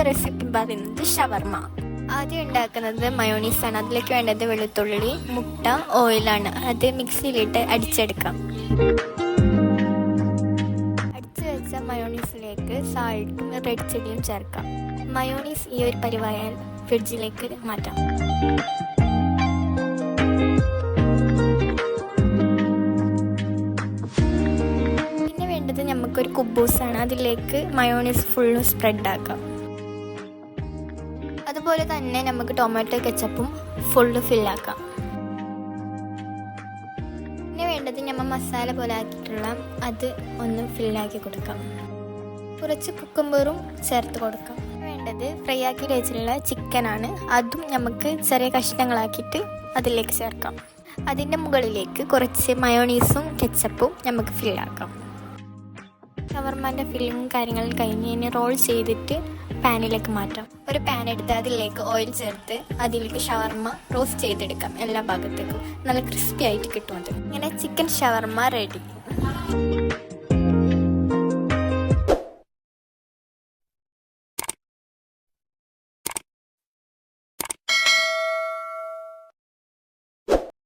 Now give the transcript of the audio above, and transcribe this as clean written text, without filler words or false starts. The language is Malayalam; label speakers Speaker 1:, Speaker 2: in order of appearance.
Speaker 1: രണ്ടാമത്തെ റെസിപ്പി പറയുന്നത് ഷവർമ. ആദ്യം ഉണ്ടാക്കുന്നത് മയോണീസാണ്. അതിലേക്ക് വേണ്ടത് വെളുത്തുള്ളി, മുട്ട, ഓയിലാണ്. അത് മിക്സിയിലിട്ട് അടിച്ചെടുക്കാം. അടിച്ചു വെച്ച മയോണീസിലേക്ക് സാൾട്ടും റെഡ് ചില്ലിയും ചേർക്കാം. മയോണീസ് ഈ ഒരു പരിവായാൽ ഫ്രിഡ്ജിലേക്ക് മാറ്റാം. പിന്നെ വേണ്ടത് നമുക്കൊരു കുബൂസാണ്. അതിലേക്ക് മയോണീസ് ഫുള്ളും സ്പ്രെഡാക്കാം. അതുപോലെ തന്നെ നമുക്ക് ടൊമാറ്റോ കെച്ചപ്പും ഫുള്ള് ഫില്ലാക്കാം. പിന്നെ വേണ്ടത് നമ്മൾ മസാല പോലെ ആക്കിയിട്ടുള്ള അത് ഒന്ന് ഫില്ലാക്കി കൊടുക്കാം. കുറച്ച് കുക്കുംബറും ചേർത്ത് കൊടുക്കാം. വേണ്ടത് ഫ്രൈ ആക്കി വെച്ചിട്ടുള്ള ചിക്കനാണ്. അതും നമുക്ക് ചെറിയ കഷ്ണങ്ങളാക്കിയിട്ട് അതിലേക്ക് ചേർക്കാം. അതിൻ്റെ മുകളിലേക്ക് കുറച്ച് മയോണീസും കെച്ചപ്പും നമുക്ക് ഫില്ലാക്കാം. ഷവർമാൻ്റെ ഫില്ലിങ്ങും കാര്യങ്ങളും കഴിഞ്ഞ് ഇനി റോൾ ചെയ്തിട്ട് പാനിലേക്ക് മാറ്റാം. ഒരു പാൻ എടുത്ത് അതിലേക്ക് ഓയിൽ ചേർത്ത് അതിലേക്ക് ഷവർമ റോസ്റ്റ് ചെയ്തെടുക്കാം. എല്ലാ ഭാഗത്തേക്കും നല്ല ക്രിസ്പി ആയിട്ട് കിട്ടും. അത് ഇങ്ങനെ ചിക്കൻ ഷവർമ റെഡി.